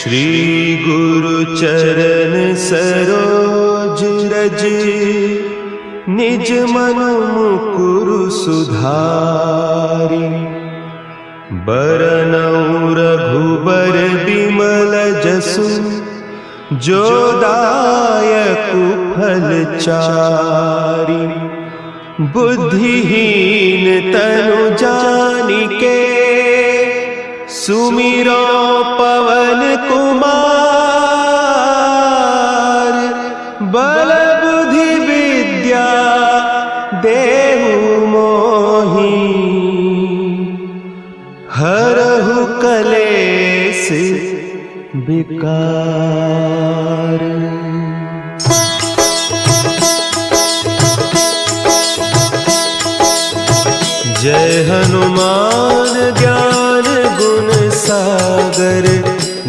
श्री गुरु चरण सरोज रज, निज मन मुकुरु सुधारि। बरनउँ रघुबर बिमल जसु, जो दायकु फल चारि। बुद्धिहीन तनु जानिके, सुमिरो पवन कुमार। बल बुद्धि विद्या देहु मोहि, हरहु कलेस विकार। जय हनुमान ज्ञान गुण सागर,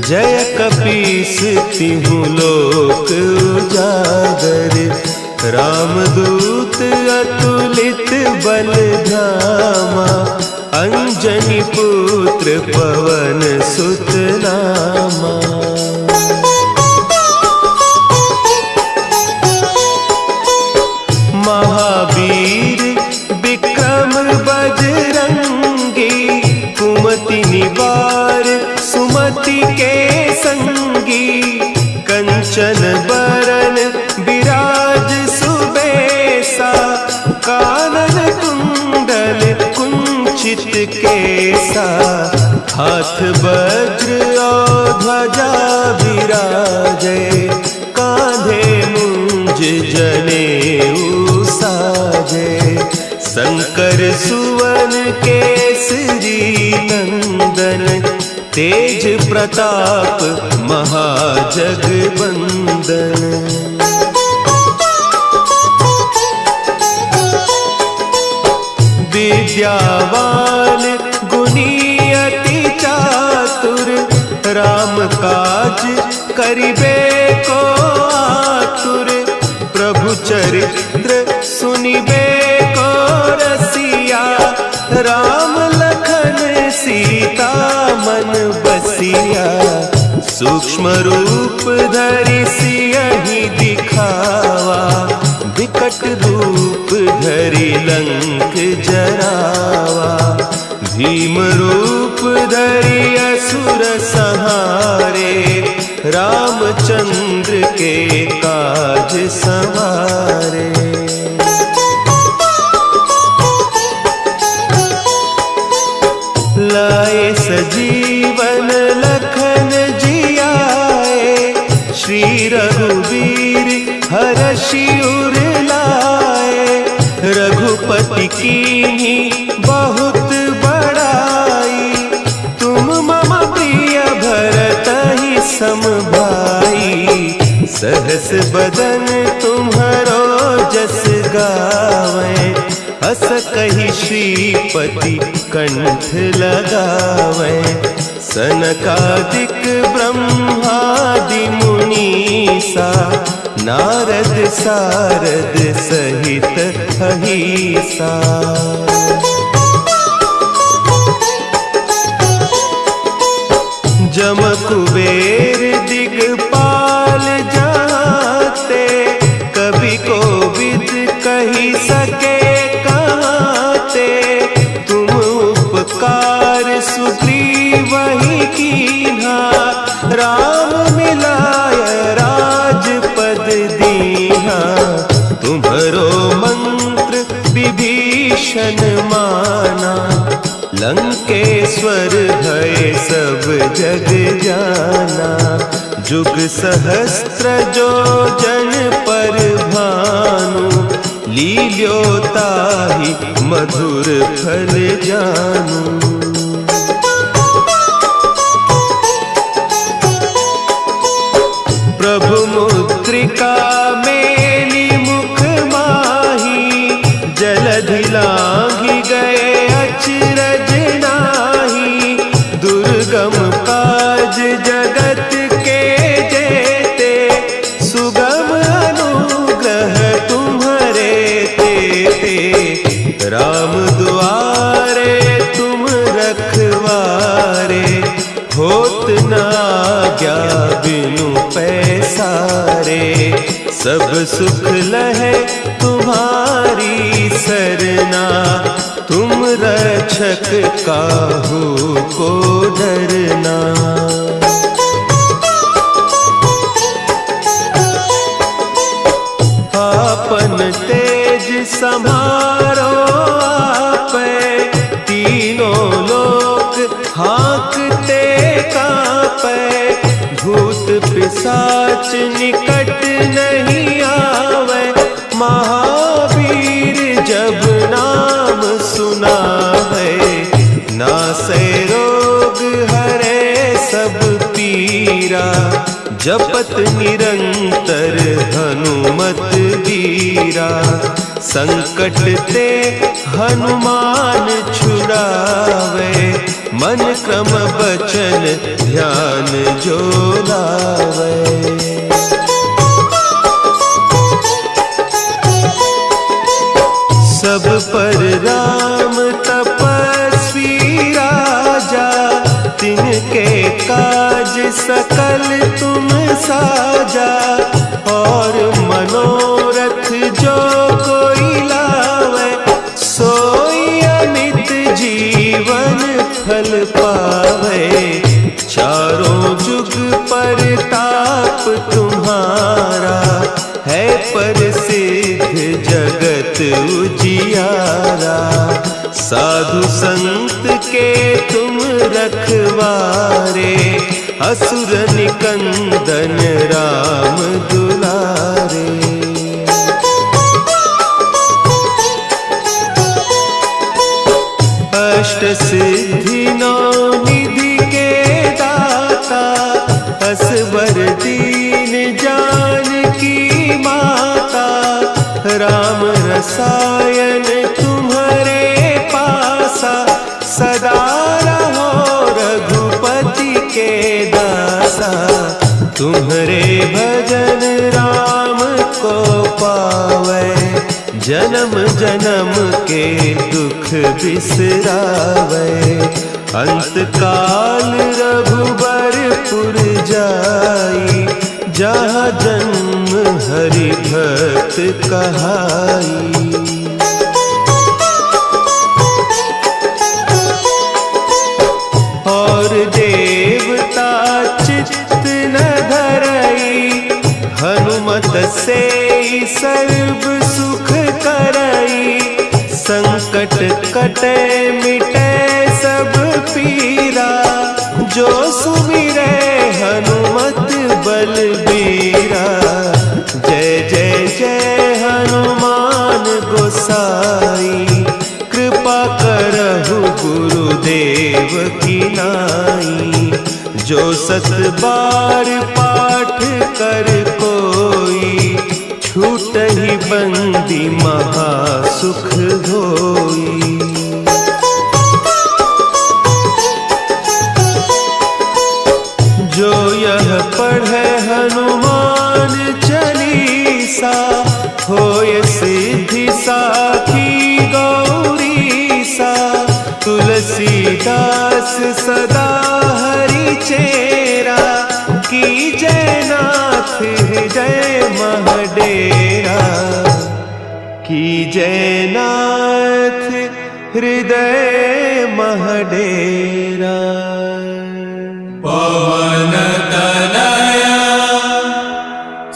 जय कपीस तिहु लोक उजागर। रामदूत अतुलित बल धामा, अंजनी पुत्र पवन सुत नामा। महावीर विक्रम बजरंगी, कुमति निवार सुमति के संगी। कंचन बरन विराज सुबेसा, कानन कुंडल कुंचित केसा। हाथ वज्र और ध्वजा विराजे, कांधे मुंज जनेऊ साजे। शंकर सुवन केसरी नंदन, तेज प्रताप महाजगबंदन। विद्यावान गुणी अति चातुर, राम काज करिबे को आतुर। प्रभु चरित्र सुनिबे को रसिया, राम लखन सीता मन बसिया। सूक्ष्म रूप धरि सियहि दिखावा, विकट रूप धरि लंक जरावा। भीम रूप धरि असुर संहारे, रामचंद्र के काज संवारे। लाए सजीवन लखन जियाए, श्री रघुवीर हरषि उर लाए। रघुपति कीन्ही बहुत बड़ाई, तुम मम प्रिय भरतहि सम भाई। सहस बदन तुम्हरो जस गावें, अस कहि श्रीपति कंठ लगावें। सनकादिक ब्रह्मादि मुनीसा, नारद सारद सहित अहीसा। जम कुबेर दिगपाल जाते, कवि कोविद कहि सके कहते। तुम उपकार सुग्रीवहि कीन्हा, राम मिलाय राजपद दीन्हा। तुम्हरो मंत्र विभीषण माना, लंकेश्वर भय सब जग जाना। जुग सहस्त्र जो जन पर भानु, लील्यो ताहि मधुर फल जानू। प्रभु मुद्रिका मेली मुख माही, जलधि लांघि गए अचरज नाही। दुर्गम काज जगत के जेते, सुगम अनुग्रह तुम्हरे तेते। राम दुआरे तुम रखवारे, होत न आज्ञा बिनु पैसारे। सब सुख लहे तुम्हारी सरना, तुम रक्षक काहू को डरना। आपन तेज समारो आपे, तीनों लोक हाँकते कांपे। भूत पिशाच निकट नहीं आवे, महावीर जब नाम सुनावे। नासे रोग हरे सब पीरा, जपत निरंतर हनुमत वीरा। संकट ते हनुमान छुड़ावे, मन क्रम बचन ध्यान जो लावे। सब पर राम तपस्वी राजा, तिनके काज सकल तुम साजा। और मनोरथ जो कोई लावे, सोई अमित जीवन फल पावे। चारों जुग परताप तुम्हारा, है प्रसिद्ध जगत उजियारा। साधु संत के तुम रखवारे, असुर निकंदन राम दुलारे। अष्ट सिद्धि नौ निधि के दाता, असवर दीन जानकी माता। राम रसायन तुम्हारे पासा, सदा रहो रघुपति के दासा। तुम्हारे भजन राम को पावे, जन्म जन्म के दुख बिसरावे। अंत काल रघुबरपुर जाई, जहाँ जन्म हरि भक्त कहाई। और देवता चित्त न धरई, हनुमत से सर्व सुख करई। संकट कटे मिटे सब पीरा, जो सुमिरे हनुमत बलबीरा। जय जय जय हनुमान गोसाई, कृपा करहु गुरुदेव की नाई। जो सत बार पाठ कर कोई, छूटहि बंदी महासुख होई। जो यह पढ़े हनुमान चालीसा, होय सिद्धि साखी गौरीसा। तुलसीदास सदा हरि चेरा, की जयनाथ हृदय महडेरा। की जयनाथ हृदय महडेरा। पवन तनया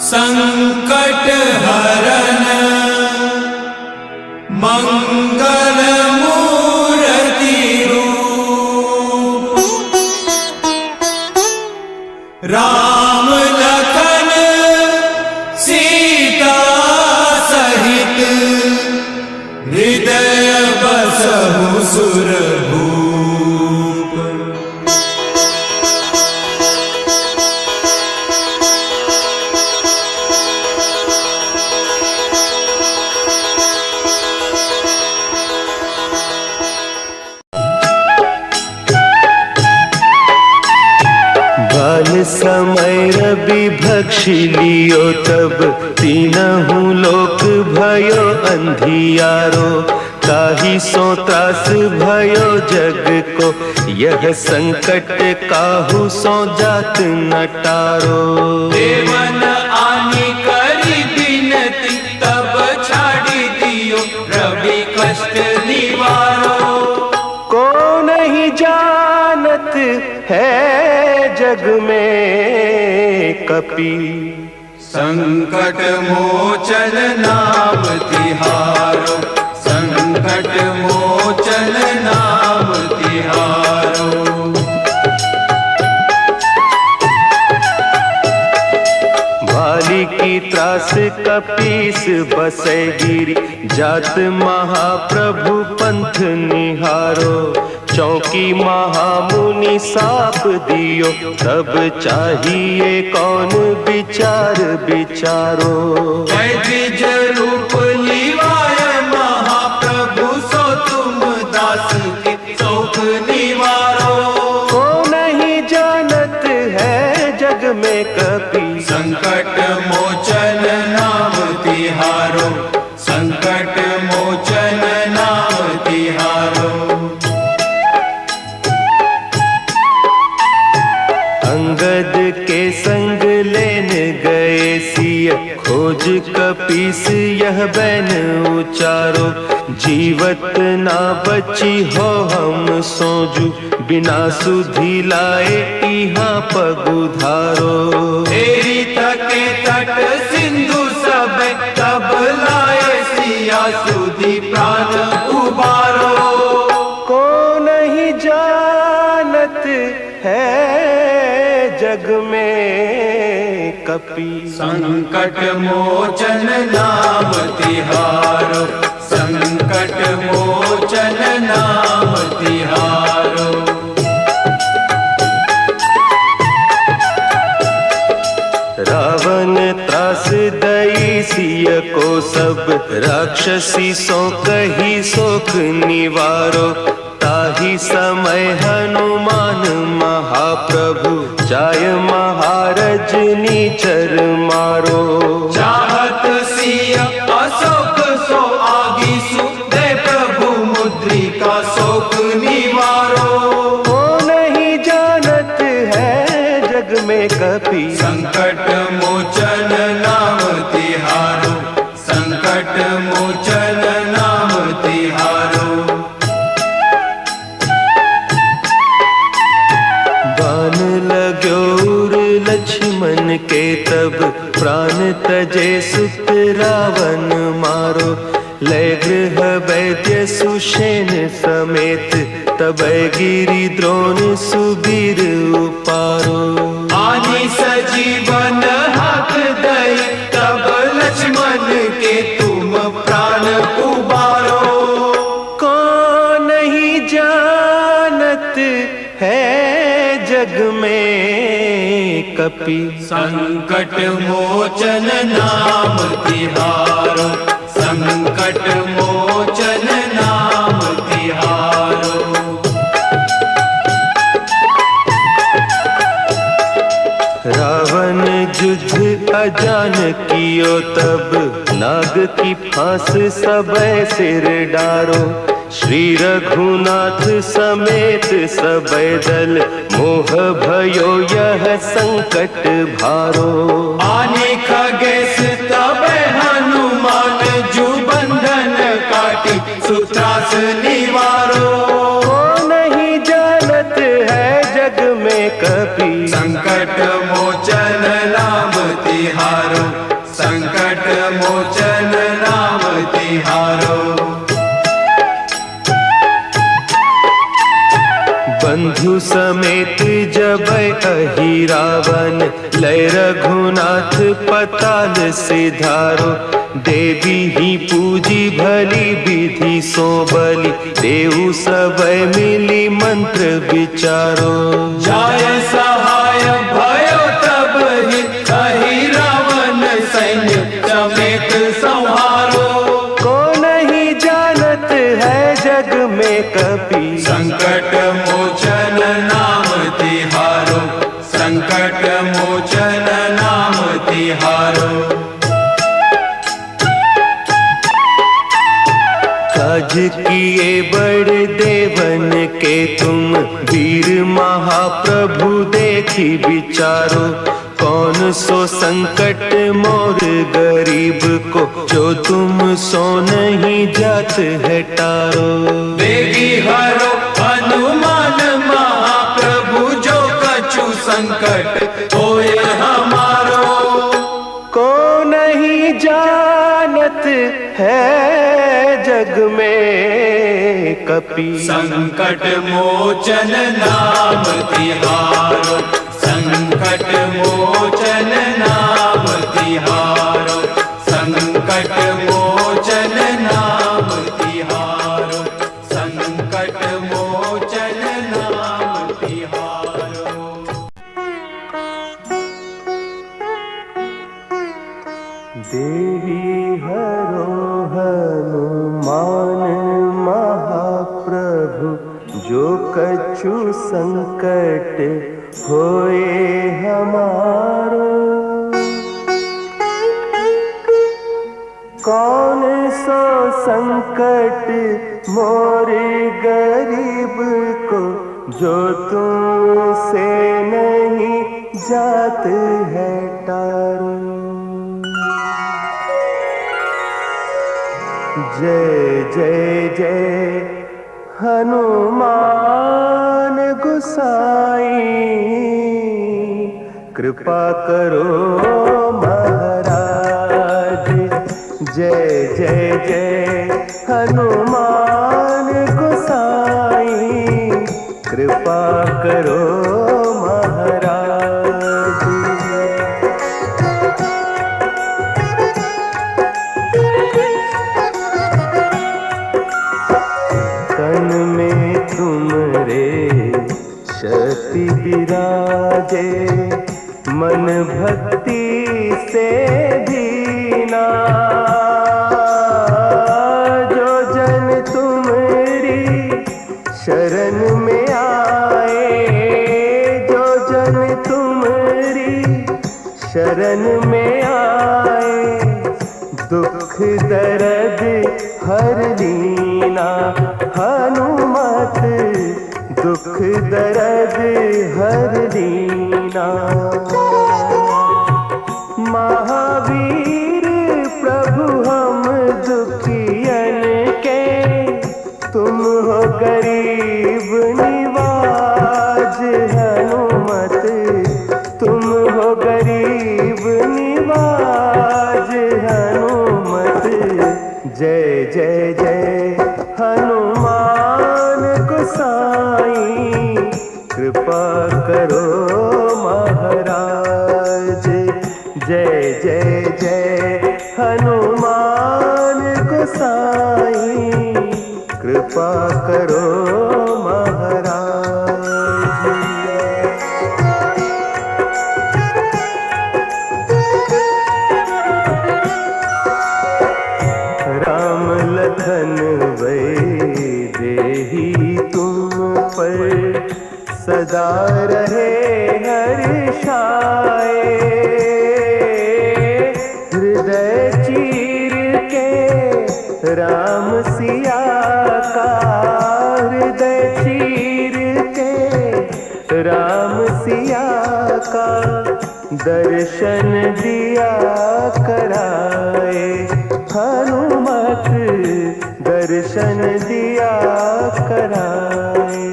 संकट हरन, मंगल मूर्ति रूप। राम लखन सीता सहित, हृदय बसहु सुरभूप। समय रवि भक्षी लियो, तब तीनहु लोक भयो अंधियारो। काहि सो त्रास भयो जग को, यह संकट काहू सो जात न टारो। देवन आनी करी बिनती, तब छाड़ी दियो रवि कष्ट निवारो। को नहीं जानत है जग में कपि, संकट मोचन नाम तिहारो, संकट मोचन नाम तिहारो। भाली की त्रास कपीस बसे गिरी, जात महाप्रभु पंथ निहारो। चौकी महामुनि साप दियो, तब चाहिए कौन विचार विचारो। द्विज रूप लिवाय महाप्रभु, सो तुम दास के शोक निवारो। को नहीं जानत है जग में कपि, संकट मोचन नाम तिहारो, संकट मोचन नाम तिहारो। अंगद के संग लेन गए सिय, खोज कपीस यह बैन उचारो। जीवत ना बची हो हम सोजू, बिना सुधि लाए इहाँ पगुधारो। तेरी थके तट सिंधु सब, तब लाए सिया सुधि प्राण उबारो। को नहीं जानत है जग में कपि, संकट मोचन नाम तिहारो, संकट मोचन नाम तिहारो। रावण त्रास दई सिय को सब, राक्षसी सो कही शोक निवारो। ताहि समय हनुमान महाप्रभु, जाय महारज नीचर मारो। चाहत सिय अशोक सो आगी सु, दे प्रभु मुद्रिका शोक निवारो। को नहीं जानत है जग में कपि, संकट मोचन नाम तिहारो, संकट मोचन नाम तिहारो। बान लाग्यो उर लक्ष्मण के, तब प्राण तजे सुत रावण मारो। लय गृह वैद्य सुषेण समेत, तब गिरि द्रोण सुबीर उपारो। आनी सजीवन हाथ दई, तब लक्ष्मण के तुम प्राण उबारो। को नहीं जानत है जग में कपि, संकट मोचन नाम तिहारो, संकट मोचन नाम तिहारो। रावण युद्ध अजान कियो, तब नाग की फांस सबय सिर डारो। श्री रघुनाथ समेत सबय दल, मोह भयो यह संकट भारो। आने खगेश तब हनुमान, जु बंधन काटी सुत्रास निवारो। को नहीं जानत है जग में कपि, संकट मोचन नाम तिहारो, संकट मोचन नाम तिहारो। बंधु समेत जब अहि रावण, लय रघुनाथ पताल सिधारो। देवी ही पूजी भली विधि सो बलि, देहु सबय मिली मंत्र विचारो। जाय सहाय भयो तब ही, कही रावण सैन्य समेत संहारो। को नहीं जानत है जग में कपि, संकट मोचन नाम तिहारो, संकट मोचन नाम तिहारो। राज किए बड़े देवन के तुम, वीर महाप्रभु देखी विचारो। कौन सो संकट मोर गरीब को, जो तुम सो नहीं जात है टारो। बेगी हरो हनुमान महाप्रभु, जो कछु संकट होए हमारो। को नहीं जानत है जग में कपि, संकट मोचन नाम तिहारो। संकट मोचन नाम तिहारो। संकट मोचन नाम तिहारो। संकट मोचन नाम तिहारो। देवी हरो हनुमान महाप्रभु, जो कछु संकट होए हमारो। कौन सो संकट मोर गरीब को, जो तुमसे नहीं जात है टारो। जय जय जय हनुमान गुसाई, कृपा करो महाराज। जय जय जय हनुमान गुसाई, कृपा करो महाराज। तन में तुमरे शक्ति विराजे, मन भक्ति से दीना। जो जन तुम्हारी शरण में आए, जो जन तुम्हारी शरण में आए, दुख दर्द हर लीना। हनुमत दुख दर्द हर लीना। महावीर प्रभु हम दुखियन के, तुम हो गरीब निवाज। हनुमत तुम हो गरीब निवाज। हनुमत जय जय जय हनुमान गोसाई, कृपा करो महाराज। जय जय जय हनुमान गोसाई, कृपा करो महाराज। राम लखन वैदेही तुम पर, सदा रहे हर्षाए। हृदय चीर के राम सिया का, हृदय चीर के राम सिया का, दर्शन दिया कराए। हनुमत दर्शन दिया कराए।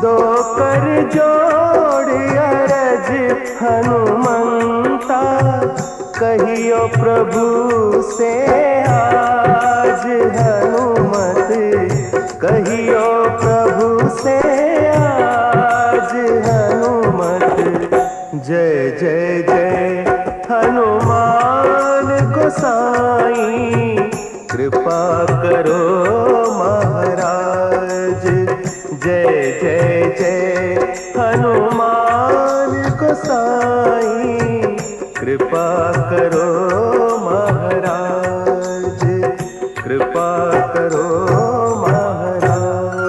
दो कर जोड़ अरज हनुमंता, कहियो प्रभु से आज। हनुमत कहियो प्रभु से आज। हनुमत जय जय जय हनुमान गोसाई, कृपा करो महाराज। जय जय जय हनुमान गोसाई, कृपा करो महाराज। कृपा करो महाराज।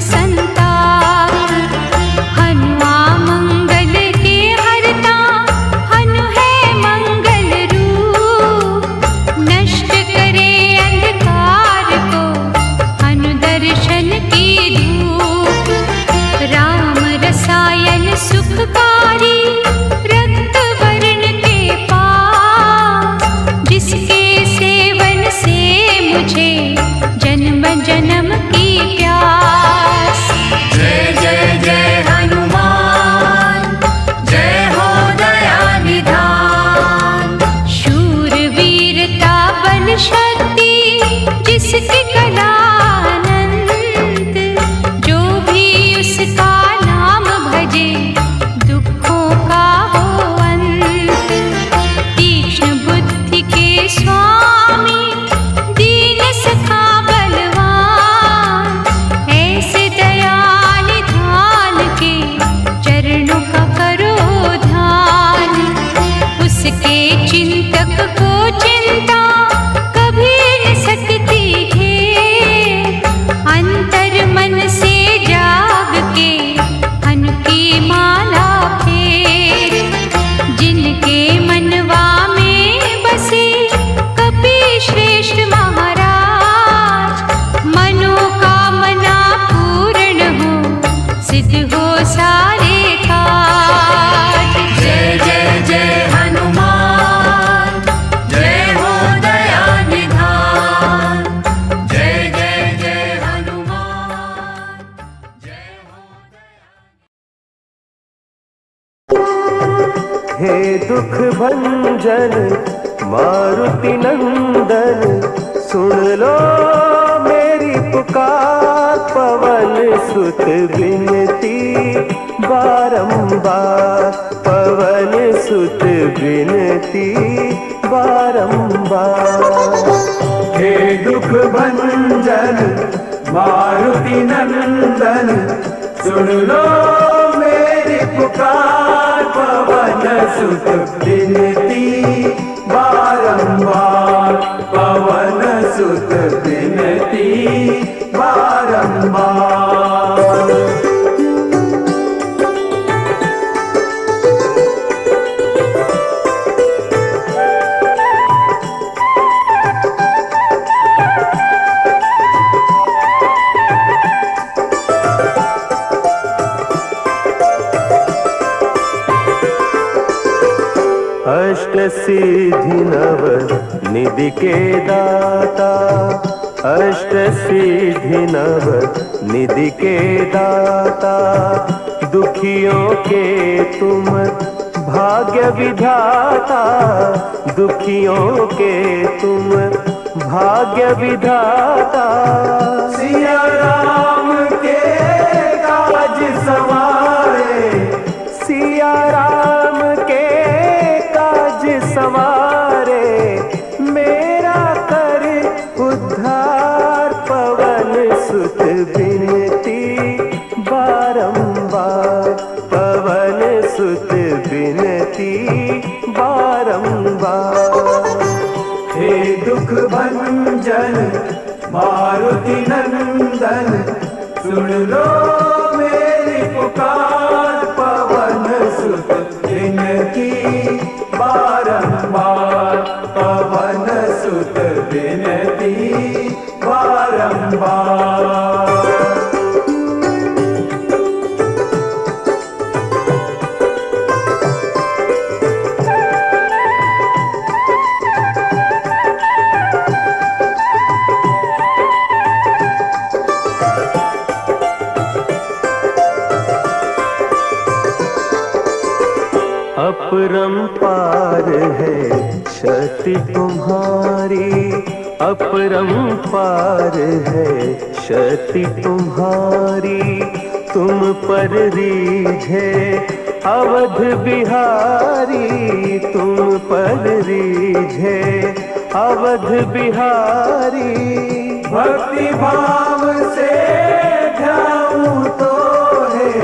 संताप। हनुआ मंगल के हरता, हनु है मंगल रूप। नष्ट करे अंधकार को, हनु दर्शन की धूप। राम रसायन सुखकारी, रक्त वर्ण के पास। जिसके सेवन से मुझे जन्म जन्म की प्यास। जय जय जय हनुमान, जय हो दया निधान। शूर वीरता बल शक्ति, जिसकी कला अनंत। जो भी उसका नाम भजे, दुखों का हो अंत। तीक्ष्ण बुद्धि के स्वामी, दीन सखा बलवान। ऐसे दया निधान के, चरणों का करो ध्यान। उसके चिंतक को चिंता कभी न सकती है। अंतर मन से जाग के, हनु की माला फेर। जिनके मनवा में बसे कपि श्रेष्ठ महाराज। मनोकामना पूर्ण हो, सिद्ध हो सारे काज। जय जय जय हनुमान, जय हो दया निधान। जय जय जय हनुमान, जय हो दया। हे दुख भंजन मारुति नंदन, सुन लो मेरी पुकार। पवन सुत विनती बारंबार, पवन सुत विनती बारंबार। हे दुख भंजन मारुति नंदन, सुन लो मेरी पुकार। पवन सुत विनती बारंबार, पवन सुत विनती बारंबार। अष्ट सिद्धि नव निधि के दाता, अष्ट सिद्धि नव निधि के दाता। दुखियों के तुम भाग्य विधाता, दुखियों के तुम भाग्य विधाता। सिया राम के काज सवारे, सिया राम के काज सवारे। मेरा कर उद्धार, पवन सुत विनती बारंबार, पवन सुत विनती बारंबार। हे दुख भंजन मारुति नंदन, सुन लो मेरी पुकार। पवन सुत विनती बारंबार, पवन सुत विनती बारंबार। अपरंपार है शक्ति तुम्हारी, अपरंपार है शक्ति तुम्हारी। तुम पर रीझे अवध बिहारी, तुम पर रीझे अवध बिहारी। भक्ति भाव से ध्याऊं तो है,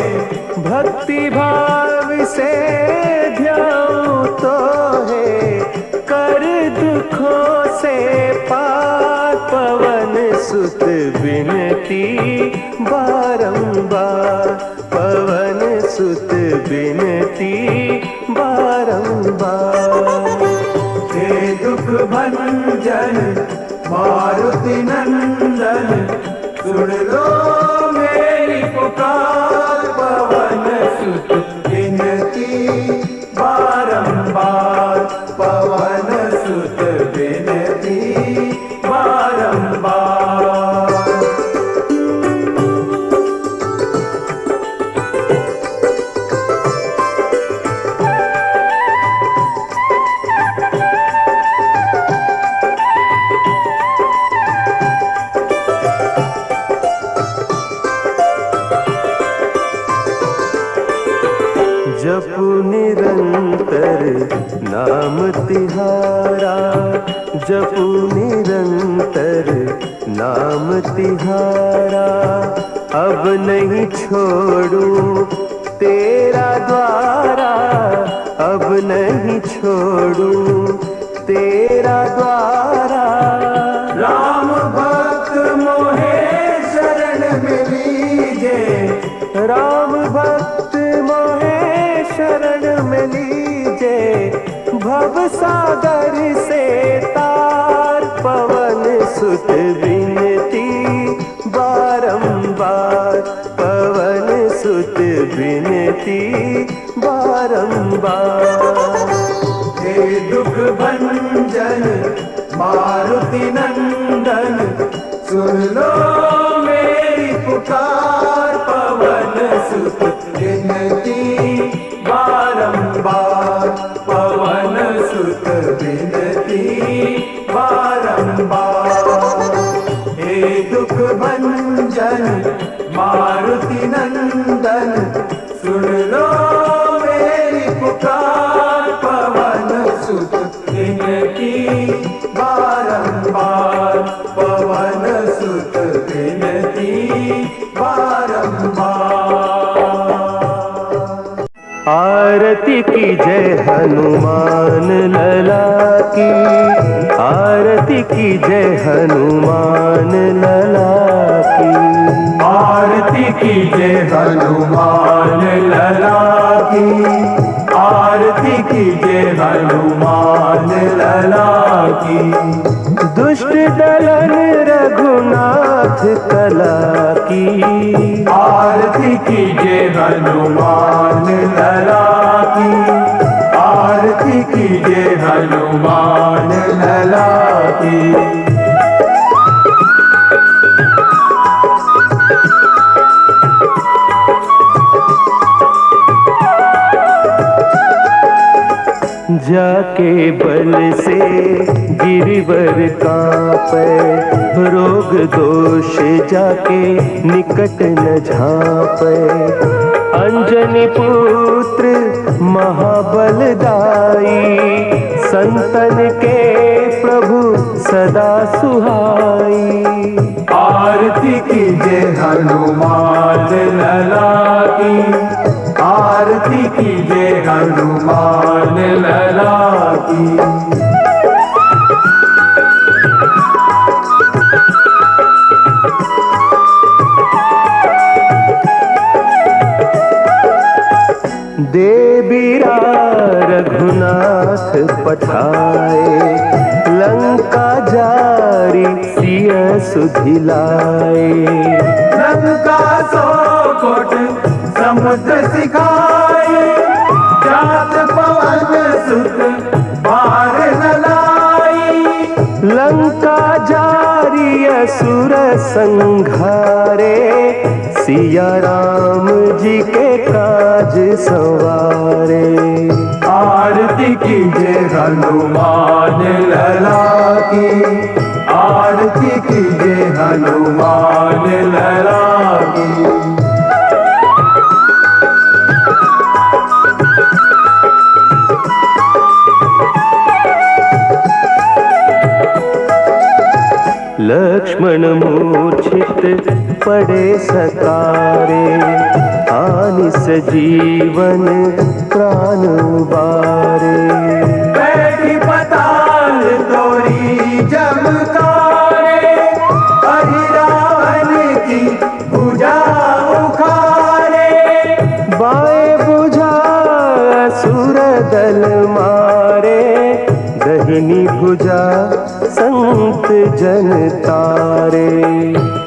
भक्ति भाव से ध्याऊं तो है। कर दुखों से पार, पवन सुत विनती बारंबार, बारंबार पवन सुत बिनती बारंबार। हे दुख भंजन मारुति नंदन सुन लो मेरी पुकार पवन सुत बिनती बारंबार पवन सुत बिनती बारंबार। जपु निरंतर नाम तिहारा, जपु निरंतर नाम तिहारा। अब नहीं छोड़ूं तेरा द्वारा, अब नहीं छोड़ूं तेरा द्वारा। राम भक्त मोहे शरण में लीजे, राम भक्त मोहे शरण में लीजे। भव सागर से तार पवन सुत बिनती बारंबार पवन सुत बिनती बारंबार। हे दुख भंजन मारुति नंदन सुन लो मेरी पुकार पवन सुत बिनती बारंबार पवन सुत बिनती बारंबार। हे दुख भंजन मारुति नंदन सुन लो मेरी पुकार पवन सुत बिनती बारंबार पवन सुत बिनती बारंबार। आरती की जय हनुमान लला की, आरती की जय हनुमान लला की। आरती की जय हनुमान लला की, आरती की जय हनुमान लला की। दुष्ट दलन रघुनाथ कला की, आरती की जय हनुमान लला की, आरती की जय हनुमान लला की। जाके बल से गिरिवर कांपे, रोग दोष जाके निकट न झांपे। अंजनी पुत्र महाबलदाई, संतन के प्रभु सदा सुहाई। आरती की जय हनुमान लला की, आरती की जय हनुमान लला की। देवीरा रघुनाथ पठाए, लंका जारी सिय सुधिलाए। लंका सौ कोट समुद्र सिखाए, जात पवन सुत बार न लाई। लंका जारी असुर संघारे, सिया राम जी के काज संवारे। आरती की जय हनुमान लला की, आरती की जय हनुमान लला की। लक्ष्मण मूर्छित पड़े सकारे, हानि सजीवन प्राण उबारे। बैठी पताल तोरी जमकारे, अहि रावण की भुजा बल मारे, दहिनी भुजा संत जन तारे।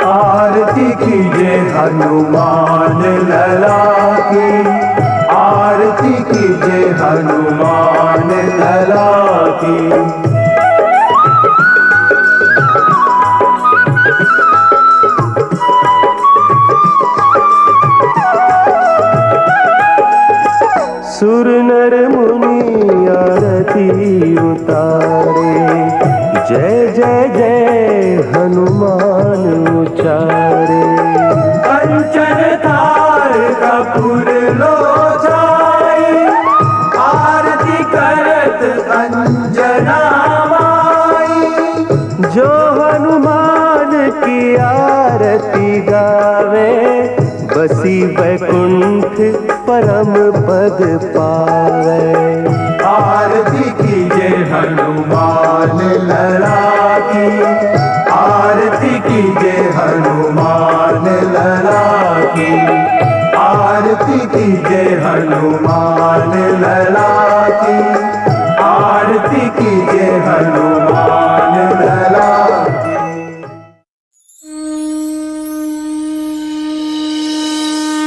आरती कीजिए हनुमान लला की, आरती कीजिए हनुमान लला की। सुर नर मुनि आरती उतारे, जय जय जय हनुमान उचारे। कंचन थार कपूर लोचाई, आरती करत अंजना माई। जो हनुमान की आरती गावे, बसी वैकुंठ परम पद पावे। आरती कीजिए हनुमान लला की, आरती कीजिए हनुमान लला की, आरती कीजिए हनुमान लला की, आरती कीजिए हनुमान लला की।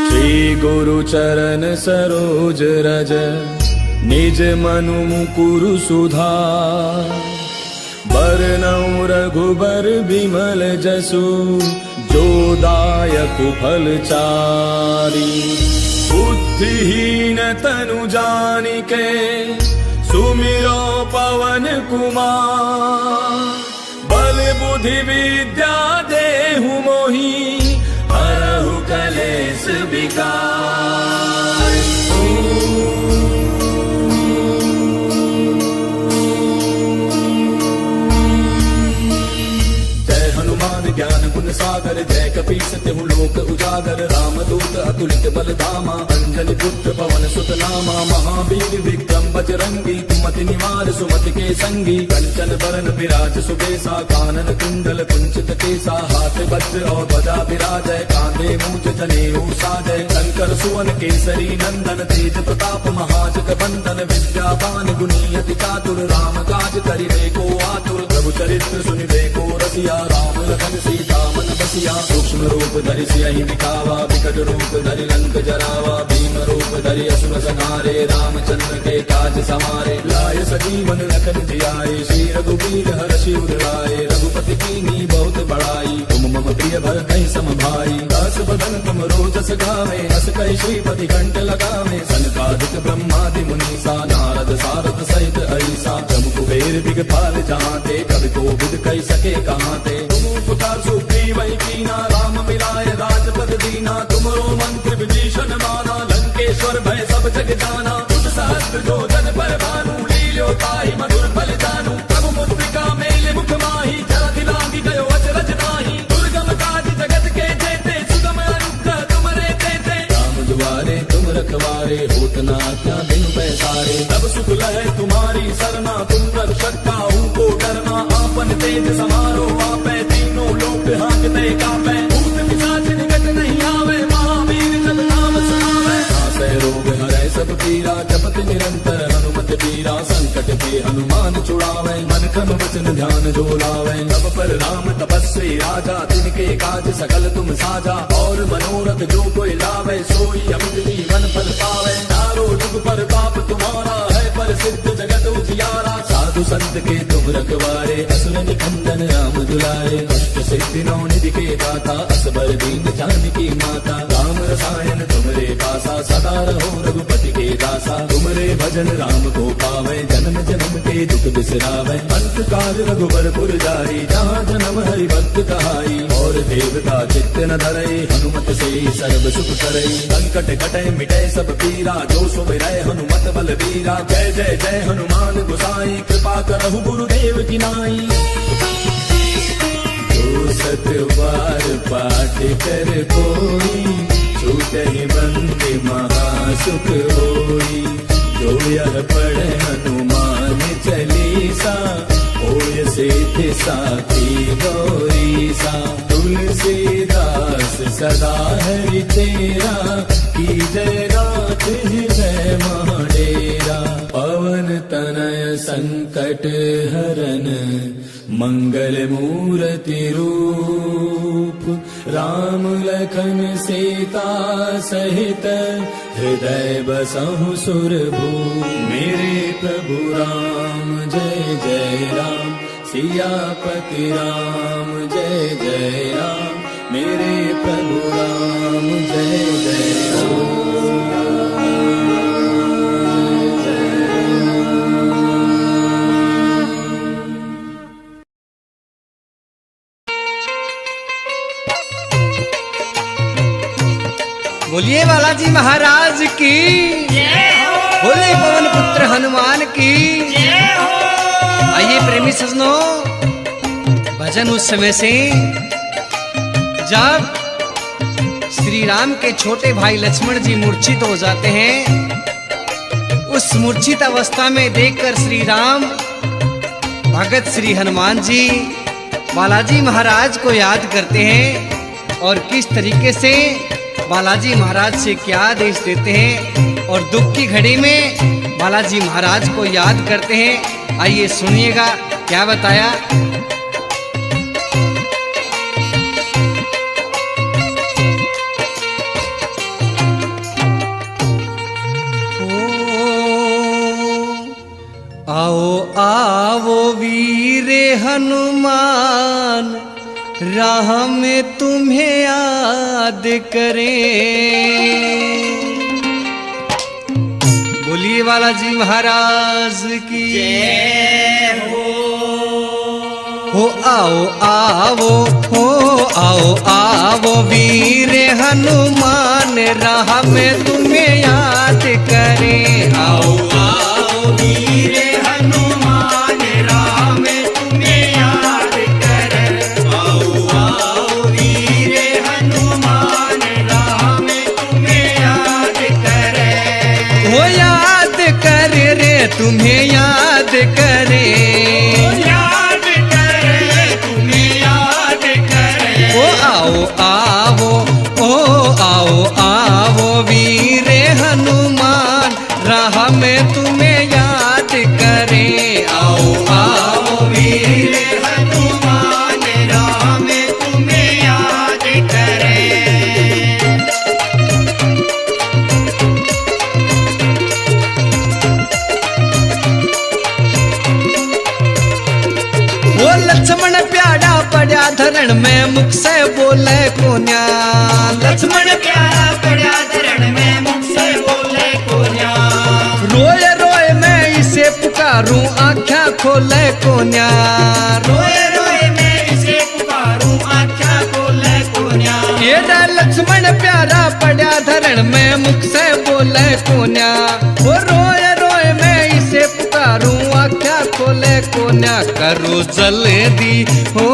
श्री गुरु चरण सरोज रज, निज मनु मुकुरु सुधार। बरनउँ रघुबर बिमल जसु, जो दायक फल चारि। बुद्धिहीन तनु जानिके, सुमिरो पवन कुमार। बल बुद्धि विद्या देहु मोहि, हरहु कलेश विकार। जय हनुमान ज्ञान गुण सागर, जय कपीस तिहु लोक उजागर। रामदूत अतुलित बल धामा, अंजनी पुत्र पवन सुत नामा। महावीर विक्रम बजरंगी, कुमति निवार सुमति के संगी। कंचन बरन विराज सुबेसा, कानन कुंडल कुंचित केसा। हाथ वज्र और ध्वजा विराजय, कांधे मूंज जनेऊ साजय। शंकर सुवन केसरी नंदन, तेज प्रताप महाजग बंदन। विद्यावान गुणी अति चातुर, राम काज करिबे को आतुर। प्रभु चरित्र सुनिबे को रसिया, राम लखन सीता मन बसिया। सूक्ष्म रूप धरि सियहि दिखावा, विकट रूप धरि लंक जरावा। भीम रूप धरि असुर संहारे, रामचंद्र के काज समारे। लाय सजीवन लखन जियाए, श्री रघुवीर हर्षि उर लाए। रघुपति कीन्ही बहुत बड़ाई, तुम मम प्रिय भरतहि सम भाई। दास बदन तुम रोजस गावे, हस कहि श्रीपति कंठ लगावे। सनकादिक ब्रह्मादि मुनीसा, नारद सारद सहित ऐसा। जम कुबेर दिगपाल जहाते, कवि कोविद कहि सके कहाते। तुम पुकार सुग्रीव कीना, राम मिलाय राजपद दीना। तुमरो मंत्र विभीषण माना, लंकेश्वर भय सब जग जाना। तुझ सहस्त्र जो जन पर भानु, लील्यो ताहि मधुर फल जानू। प्रभु मुद्रिका मेले मुख माहि, जलधि लांघि गयो अचरज नाहि। दुर्गम काज जगत के जेते, सुगम अनुग्रह तुमरे तेते। राम दुआरे तुम रखवारे, होत न आज्ञा बिनु पैसारे। तब सुख लहै तुम्हारी सरना, तुम रक्षक काहू को डरना। आपन तेज समारो आपै, तीनों लोक हाँकते कापै। भूत पिशाच निकट नहीं आवे, महावीर जब नाम सुनावे। नासै रोग हरै सब पीरा, जपत निरंतर हनुमत बीरा। संकट के हनुमान छुड़ावे, मन क्रम वचन ध्यान जो लावे। तब पर राम तपस्वी राजा, तिनके काज सकल तुम साजा। और मनोरथ जो कोई लावे, सोई अमित जीवन फल पावे। चारों जुग पर ताप तुम्हारा है, प्रसिद्ध जगत उजियारा। साधु संत के तुम रखवारे, असुर निकंदन राम दुलारे। अष्ट सिद्धि नौ निधि के दाता, असबर दीन जानकी माता। राम रसायन तुमरे पासा, सदा रहो रघुपति के दासा। तुमरे भजन राम को पावे, जन्म जन्म के दुख बिसरावे। अंत काल रघुबर पुर जाई, जहाँ जन्म हरि भक्त कहाई। और देवता चित्त न धरई, हनुमत से सर्व सुख करई। संकट कटै मिटै सब पीरा, जो सुमिरै हनुमत बल बीरा। जय जय जय हनुमान गोसाई, कृपा करहु गुरुदेव की नाई। जो सत बार पाठ कर कोई, छूटहि बंदी महासुख होई। जो यह पढ़े हनुमान चालीसा, होय सिद्धि साखी गौरीसा। तुलसीदास सदा हरि तेरा, की जय रात हृदय महडेरा। पवन मंगल मूर्ति रूप, राम लखन सीता सहित हृदय बसहु सुरभूप। मेरे प्रभु राम जय जय राम, सियापति राम जय जय राम, मेरे प्रभु राम जय जय राम। बोलिए बालाजी महाराज की बोले पवन पुत्र हनुमान की। आइए प्रेमी सजनों, भजन उस समय से जब श्री राम के छोटे भाई लक्ष्मण जी मूर्छित हो जाते हैं। उस मूर्छित अवस्था में देखकर श्री राम भगत श्री हनुमान जी बालाजी महाराज को याद करते हैं और किस तरीके से बालाजी महाराज से क्या आदेश देते हैं और दुख की घड़ी में बालाजी महाराज को याद करते हैं। आइए सुनिएगा क्या बताया। आओ आओ वीर हनुमान, राह में तुम्हें याद करें। बोलिए बालाजी महाराज की जय हो। आओ आओ हो, आओ आओ वीर हनुमान, राह में तुम्हें याद करें। आओ आओ वीर हनुमान, राह में तुम्हें याद करें। आओ आओ वीर हनुमान, राह में तुम्हें याद करें। वो याद कर रे तुम्हें याद करे, याद करे तुम्हें याद करे। ओ आओ आओ ओ आओ आओ वीर हनुमान, राह में तुम्हें याद करे। आओ आओ वीर हनुमान, राह में तुम्हें याद करे। वो लक्ष्मण प्यारा पड़ा धरण में, मुख से बोले कोन्या। लक्ष्मण प्यारा पड़ा धरण में, मुख से बोले कोन्या। रोए रोए मैं इसे पुकारूं, आँखें खोले कोन्या। रोए रोए मैं इसे पुकारूं, आँखें खोले कोन्या। एडा लक्ष्मण प्यारा पड़ा धरण में, मुख से बोले कोन्या। वो रोए रोए मैं इसे पुकारूं, आँखें खोले कोन्या। करो जल्दी हो,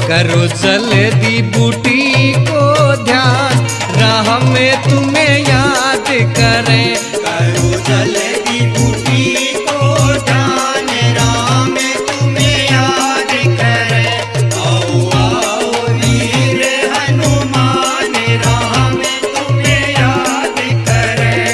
करो जल्दी बूटी को ध्यान, राह में तुम्हें याद करें। करो जल्दी बूटी को ध्यान, राह में तुम्हें याद करें। आओ आओ वीर हनुमान, राह में तुम्हें याद करें।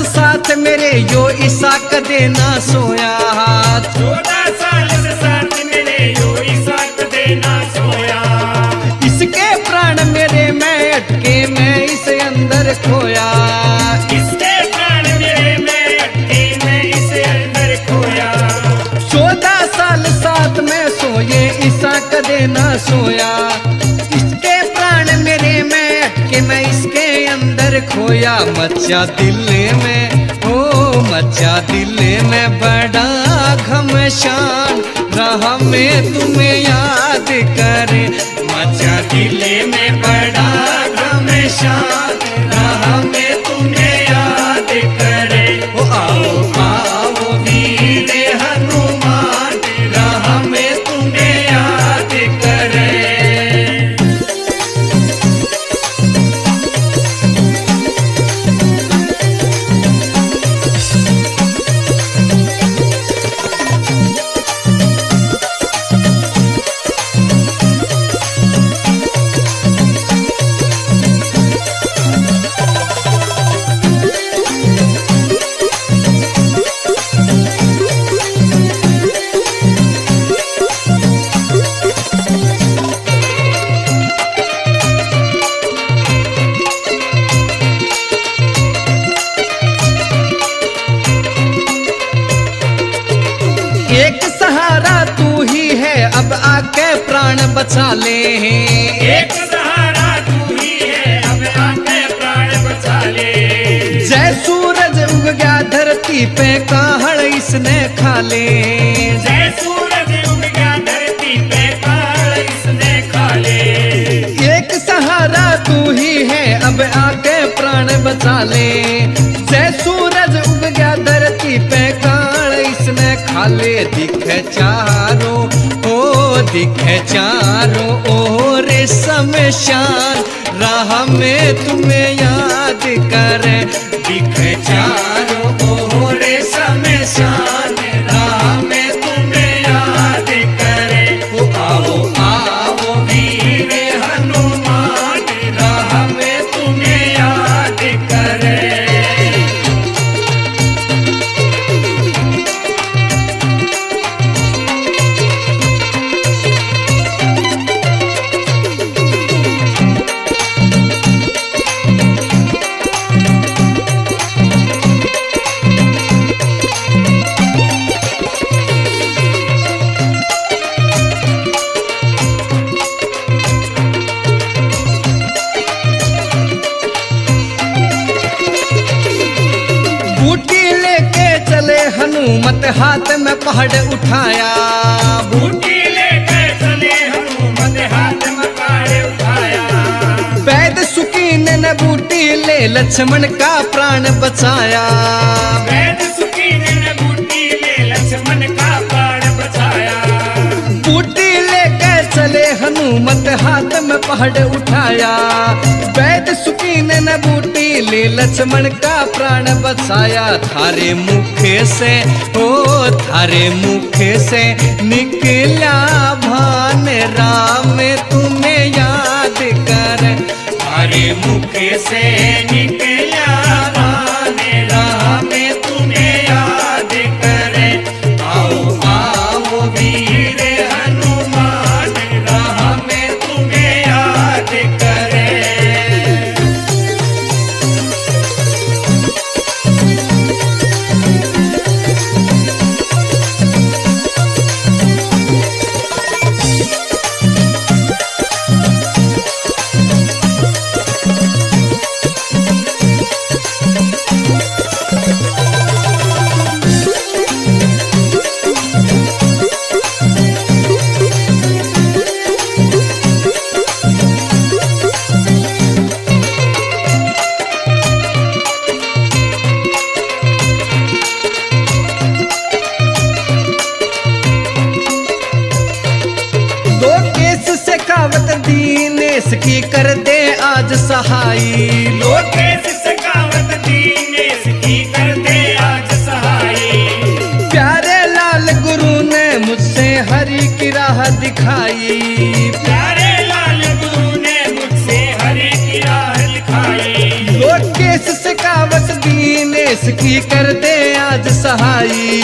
साथ मेरे यो ईसा कदे ना सोया। 14 साल से साथ मेरे यो ईसा कदे ना सोया। इसके प्राण मेरे में अटके, मैं इसे अंदर खोया। इसके प्राण मेरे में अटके, मैं इसे अंदर खोया। 14 साल साथ में सोए, ईसा कदे ना सोया। इसके प्राण मेरे में अटके, मैं इसके अंदर खोया। मचा दिल में ओ मचा दिल में बड़ा घमशान, राह में तुम्हें याद करे। मचा दिल में बड़ा घमशान, राह में तुम्हें याद करे। ओ आओ आओ वीर हनुमान, राह में तुम्हें बचा ले। एक सहारा तू ही है, अब आके प्राण बचा ले। जय सूरज उग गया धरती पे, काहड़ इसने खा ले। जय सूरज उग गया धरती पे, काल इसने खा ले। एक सहारा तू ही है, अब आके प्राण बचा ले। जय सूरज उग गया धरती पे, काल इसने खा ले। दिखे चारों ओ दिखे चारों ओर शमशान, राह में तुम्हें याद करे। दिखे चारों ओर शमशान, राह में तुम्हें याद करे। ओ आओ आओ वीर हनुमान, राह में तुम्हें याद करे। बूटी लेके चले हनुमत, हाथ में पहाड़ उठाया। बूटी लेकर चले हनुमत, हाथ में पहाड़ उठाया। वैद सुकीन ने बूटी ले लक्ष्मण का प्राण बचाया। वैद सुखी ने बूटी ले लक्ष्मण का प्राण बचाया। बूटी लेकर चले हनुमत, हाथ में पहाड़ उठाया। वैद सुकीन ने बूटी ले लक्ष्मण का प्राण बचाया। थारे मुख से ओ थारे मुख से निकला भान, राम तुम्हें याद कर। थारे मुख से निकला भान, राम तुम्हें याद करे। आओ आओ वीर हनुमान, राह में तुम्हें याद करे। दीनेश की कर दे आज सहाई। लोकेश सखावत दीनेश की कर दे आज सहाई। प्यारे लाल गुरु ने मुझसे हरि की राह दिखाई। प्यारे लाल गुरु ने मुझसे हरि की राह दिखाई। लोकेश सखावत दीनेश की कर दे आज सहाई।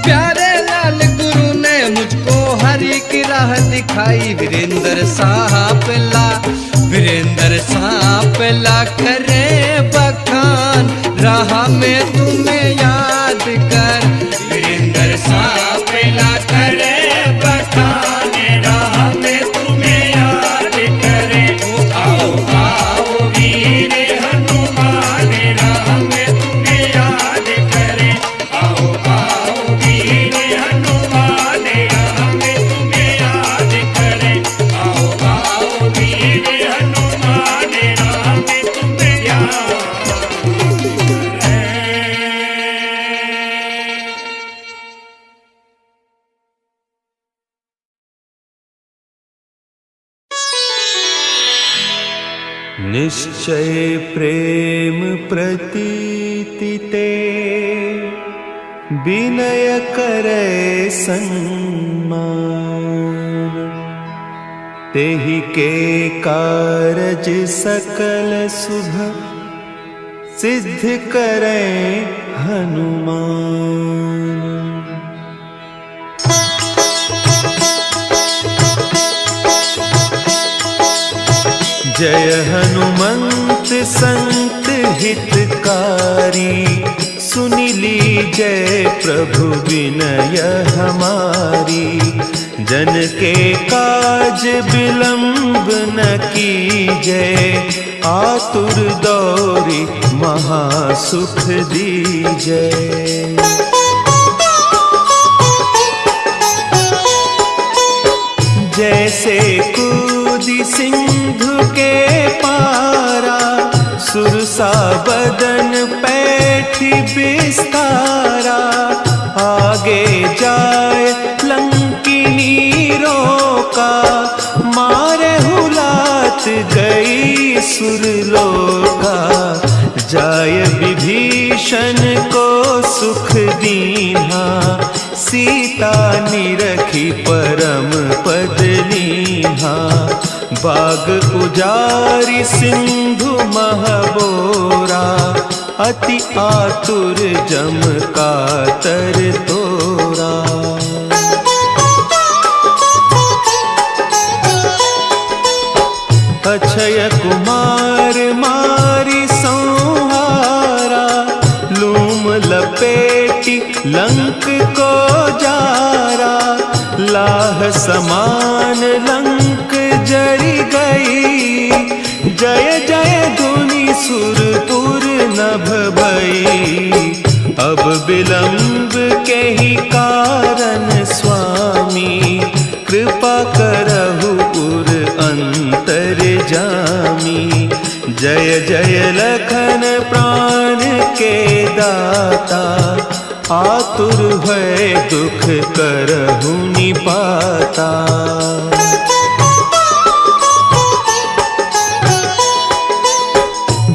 प्यारे लाल गुरु ने मुझको हरि की राह दिखाई। वीरेंद्र सांप ला करे बखान, राह में तुम्हें याद कर। वीरेंद्र सांप ला करे बखान, राह में तुम्हें याद करे। आओ आओ वीर हनुमान, राह में तुम्हें याद करे। आओ आओ वीर हनुमान, राह में तुम्हें याद करे। आओ आओ वीर हनुमान, राह में तुम्हें याद करे। निश्चय प्रेम प्रतीति ते, विनय करे सम्मान। तेहि के कारज सकल शुभ, सिद्ध करे हनुमान। जय हनुमंत संत हितकारी, सुनी लीजय प्रभु विनय हमारी, जन के काज विलंब न कीजय, आतुर दौरी महासुख दीजय। जैसे कूदी सिंधु के पारा, सुरसा बदन पैठी बिस्तारा, आगे जाए लंकिनी रोका, मारे हुलात गई सुरलोका, जाय विभीषण को सुख दीन्हा, सीता निरखी परम पद लीन्हा, बाग उजारी सिंधु महबोरा, अति आतुर जम कातर तोरा। अक्षय कुमार मारी संहारा, लूम लपेटी लंक को जारा, लाह समान लंक जरी गई, जय जय धुनि सुरपुर नभ भई। अब विलंब के ही कारण स्वामी, कृपा करहु उर अंतर जामी। जय जय लखन प्राण के दाता, आतुर भय दुख करहु निपाता।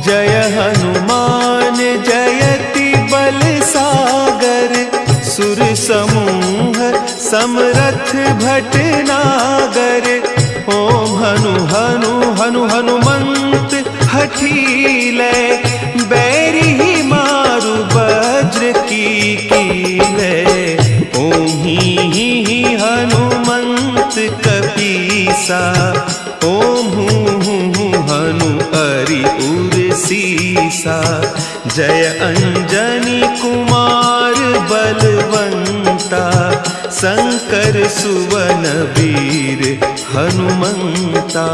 जय हनुमान जयति बल सागर, सुर समूह समरथ भटनागर। ओम हनु हनु हनु हनुमंत हठीले, बैरी ही मारु वज्र की कीले। ओम ही हनुमंत कपीसा, ओम हूँ हनु हरि उर सीसा। जय अंजनी कुमार बलवंता, शंकर सुवन वीर हनुमंता।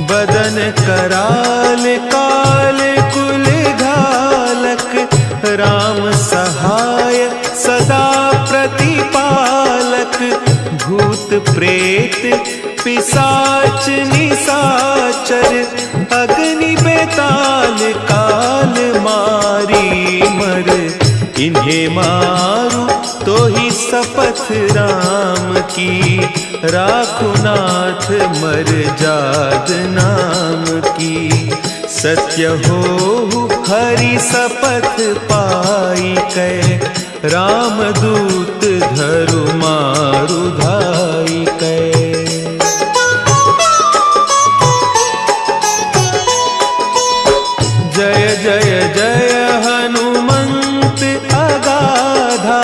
बदन कराल काल कुल घालक, राम सहाय सदा प्रतिपालक। भूत प्रेत पिशाच निशाचर, अग्नि बेताल काल मारी मर। इन्हें मारू तो ही शपथ राम की, राखु नाथ मर जाद नाम की। सत्य हो हरि शपथ पाई कै, राम दूत धरु मारु धाई कै। जय जय जय हनुमंत अगाधा,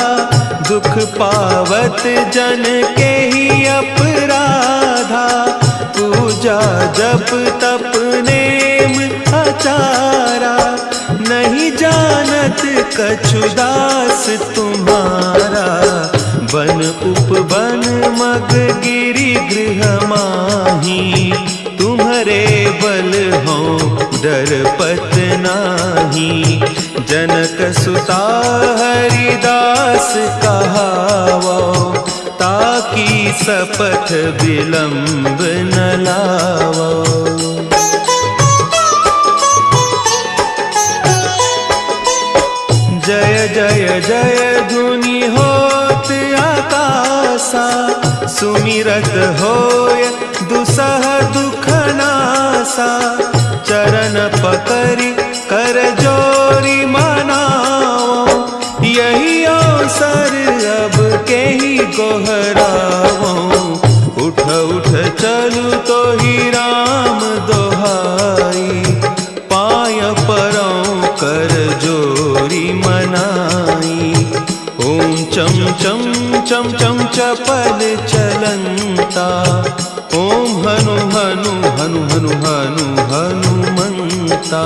दुख पावत जन के ही अपराधा। पूजा जप तप नेम आचारा, नहीं जानत कछु दास तुम्हारा। बन उपवन मग गिरि गृह माही, तुम्हारे बल हो डरपत नाही। जनक सुता हरिदास कहावो, ताकि शपथ विलंब न लावो। जय जय जय धुनि होत आकाशा, सुमिरत होय दुसह दुख नासा। चरण पकड़ि कर जोरी मनाओ, यही अवसर अब के ही गोहराओ। उठ उठ चलू तो ही राम दोहाई, पाय परौ कर जोरी मनाई। ओम चम चम चम चम चपल चलंता, ओम हनु हनु हनु हनु हनु सा।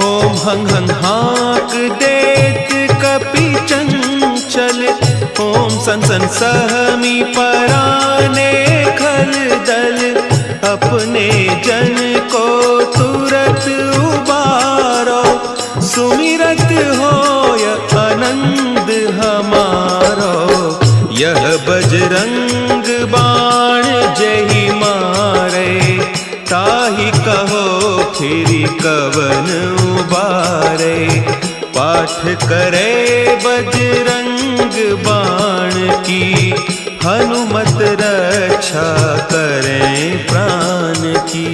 ओम हंग हंग हाक देत कपि चंचल, ओम सन सन सहमी पराने खल दल, अपने जन को तुरत उबारो, सुमिरत होय आनंद हमारो। यह बजरंग बाण जहि मारे, ताहि कहो फिरि कवन उबारे। पाठ करे बजरंग बाण की, हनुमत रक्षा करें प्राण की।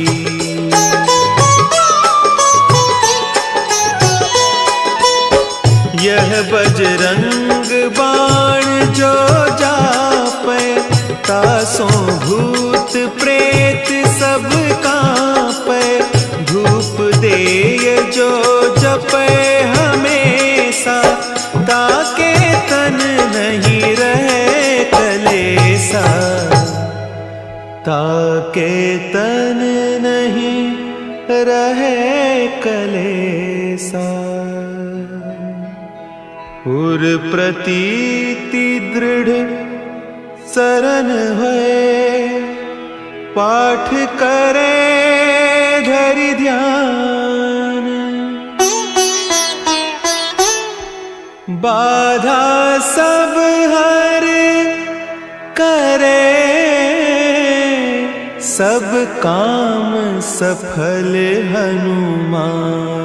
यह बजरंग बाण जो जापै, तासों भूत प्रेत सब कांपै। धूप देय जो जपै हमेशा, ताके तन नहीं रहे कलेसा। ताके तन नहीं रहे कलेसा। उर प्रतीति दृढ़ शरण है, पाठ करे धरि ध्यान। बाधा सब हर करे, सब काम सफल हनुमान।